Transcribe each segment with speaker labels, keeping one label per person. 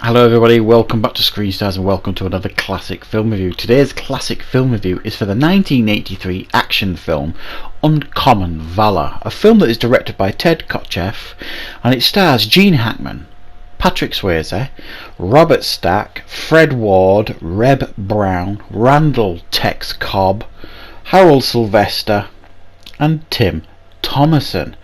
Speaker 1: Hello everybody, welcome back to Screen Stars and welcome to another classic film review. Today's classic film review is for the 1983 action film Uncommon Valor, a film that is directed by Ted Kotcheff and it stars Gene Hackman, Patrick Swayze, Robert Stack, Fred Ward, Reb Brown, Randall Tex Cobb, Harold Sylvester and Tim Thomason.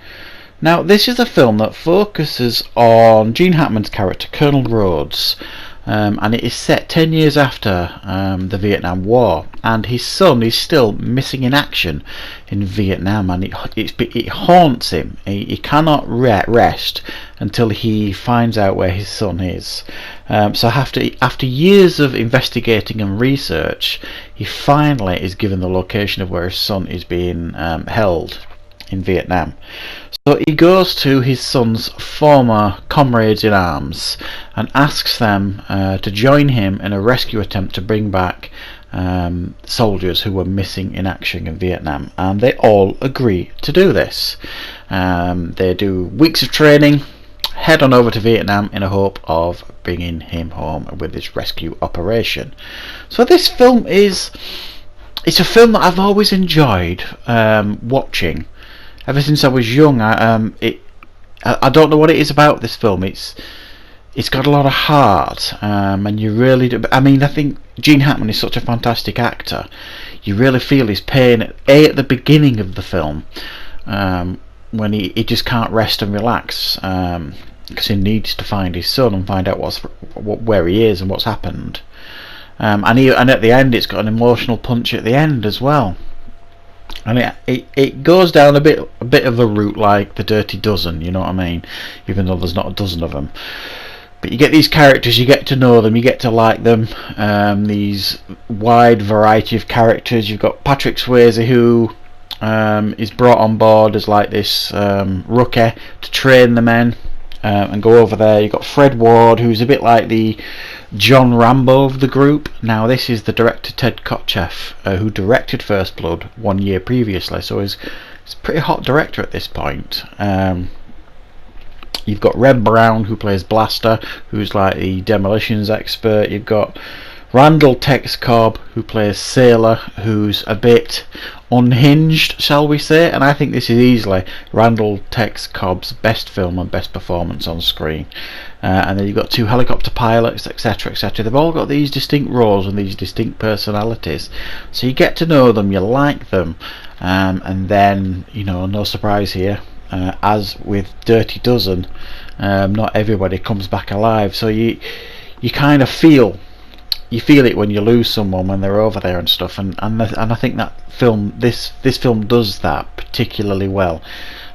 Speaker 1: Now, this is a film that focuses on Gene Hackman's character, Colonel Rhodes, and it is set 10 years after the Vietnam War, and his son is still missing in action in Vietnam, and it haunts him. He cannot rest until he finds out where his son is. So after years of investigating and research, he finally is given the location of where his son is being held in Vietnam. So he goes to his son's former comrades in arms and asks them to join him in a rescue attempt to bring back soldiers who were missing in action in Vietnam, and they all agree to do this. They do weeks of training, head on over to Vietnam in a hope of bringing him home with this rescue operation. So this film it's a film that I've always enjoyed watching. Ever since I was young, I don't know what it is about this film. It's got a lot of heart, and you really do. I mean, I think Gene Hackman is such a fantastic actor. You really feel his pain at the beginning of the film, when he just can't rest and relax, because he needs to find his son and find out where he is and what's happened. And at the end, it's got an emotional punch at the end as well. And it goes down a bit of a route like the Dirty Dozen, you know what I mean? Even though there's not a dozen of them. But you get these characters, you get to know them, you get to like them. These wide variety of characters. You've got Patrick Swayze, who is brought on board as like this rookie to train the men and go over there. You've got Fred Ward, who's a bit like the John Rambo of the group. Now this is the director Ted Kotcheff, who directed First Blood 1 year previously, so he's a pretty hot director at this point. You've got Reb Brown, who plays Blaster, who's like the demolitions expert. You've got Randall Tex Cobb, who plays Sailor, who's a bit unhinged, shall we say, and I think this is easily Randall Tex Cobb's best film and best performance on screen. And then you've got two helicopter pilots, etc, etc. They've all got these distinct roles and these distinct personalities, so you get to know them, you like them, and then, you know, no surprise here, as with Dirty Dozen, not everybody comes back alive, so you kind of feel it when you lose someone when they're over there and stuff, and I think that this film does that particularly well,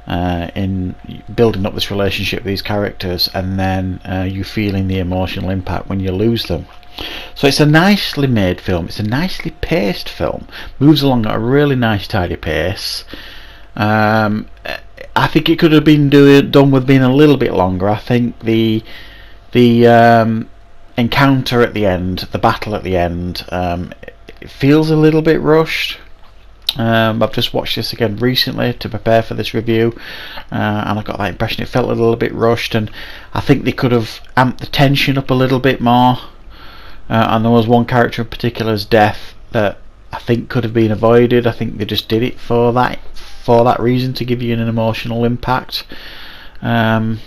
Speaker 1: in building up this relationship with these characters, and then you feeling the emotional impact when you lose them. So it's a nicely made film, it's a nicely paced film, moves along at a really nice tidy pace. I think it could have been done with being a little bit longer. I think the encounter at the end, the battle at the end, it feels a little bit rushed. I've just watched this again recently to prepare for this review, and I got that impression it felt a little bit rushed, and I think they could have amped the tension up a little bit more, and there was one character in particular's death that I think could have been avoided. I think they just did it for that reason, to give you an emotional impact. I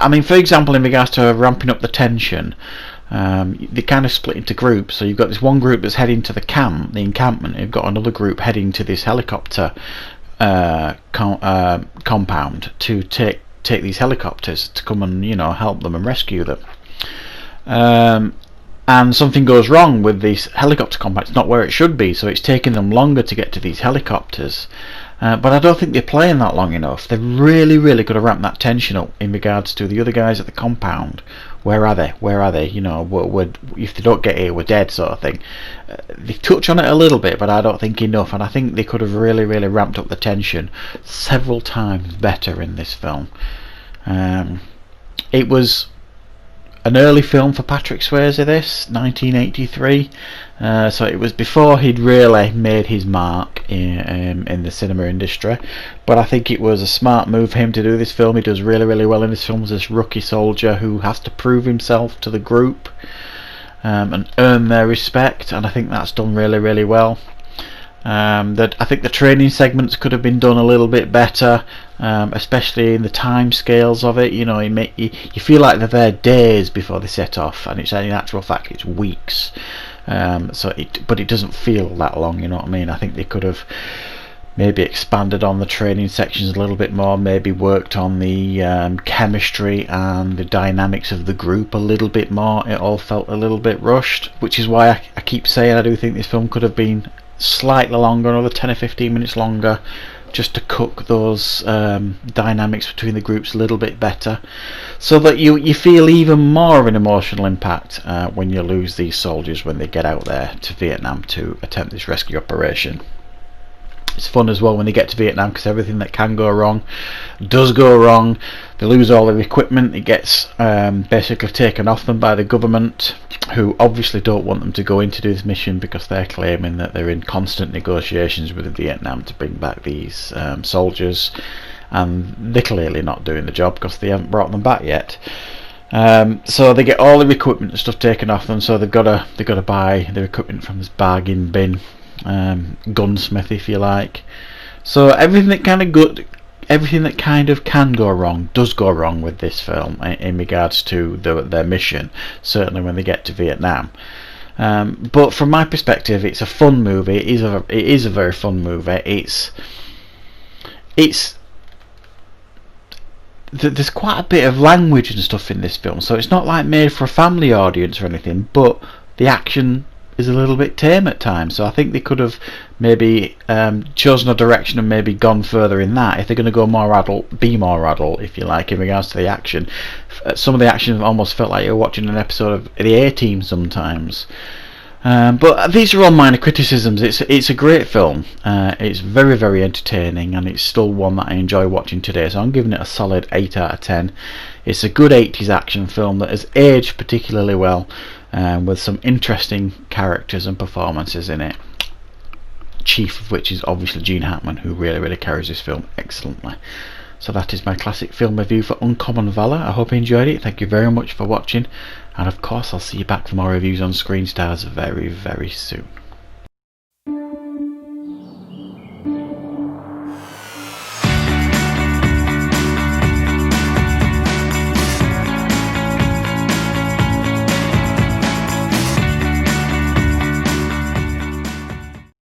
Speaker 1: mean, for example, in regards to ramping up the tension, they kind of split into groups. So you've got this one group that's heading to the encampment. You've got another group heading to this helicopter compound to take these helicopters to come and, you know, help them and rescue them. And something goes wrong with this helicopter compound. It's not where it should be, so it's taking them longer to get to these helicopters. But I don't think they're playing that long enough. They really could have ramped that tension up in regards to the other guys at the compound. Where are they? You know, if they don't get here, we're dead, sort of thing. They touch on it a little bit, but I don't think enough. And I think they could have really ramped up the tension several times better in this film. It was an early film for Patrick Swayze, this 1983, so it was before he'd really made his mark in the cinema industry, but I think it was a smart move for him to do this film. He does really well in this film as this rookie soldier who has to prove himself to the group and earn their respect, and I think that's done really well. I think the training segments could have been done a little bit better, especially in the time scales of it. You know, you feel like they're there days before they set off, and it's in actual fact it's weeks. But it doesn't feel that long. You know what I mean? I think they could have maybe expanded on the training sections a little bit more, maybe worked on the chemistry and the dynamics of the group a little bit more. It all felt a little bit rushed, which is why I keep saying I do think this film could have been slightly longer, another 10 or 15 minutes longer, just to cook those dynamics between the groups a little bit better, so that you feel even more of an emotional impact when you lose these soldiers when they get out there to Vietnam to attempt this rescue operation. It's fun as well when they get to Vietnam, because everything that can go wrong does go wrong. They lose all their equipment. It gets basically taken off them by the government, who obviously don't want them to go in to do this mission because they're claiming that they're in constant negotiations with Vietnam to bring back these soldiers, and they're clearly not doing the job because they haven't brought them back yet. So they get all their equipment and stuff taken off them, so they've got to buy their equipment from this bargain bin gunsmith, if you like. So everything that kind of can go wrong does go wrong with this film in regards to their mission, certainly when they get to Vietnam. But from my perspective, it's a fun movie. It is a very fun movie. There's quite a bit of language and stuff in this film, so it's not like made for a family audience or anything, but the action is a little bit tame at times, so I think they could have maybe chosen a direction and maybe gone further in that. If they're going to go more adult, be more adult, if you like, in regards to the action. Some of the action almost felt like you're watching an episode of the A-Team sometimes. But these are all minor criticisms. It's a great film. It's very entertaining, and it's still one that I enjoy watching today, so I'm giving it a solid 8 out of 10. It's a good 80s action film that has aged particularly well, with some interesting characters and performances in it, chief of which is obviously Gene Hackman, who really carries this film excellently. So that is my classic film review for Uncommon Valor. I hope you enjoyed it. Thank you very much for watching, and of course I'll see you back for more reviews on Screen Stars very soon.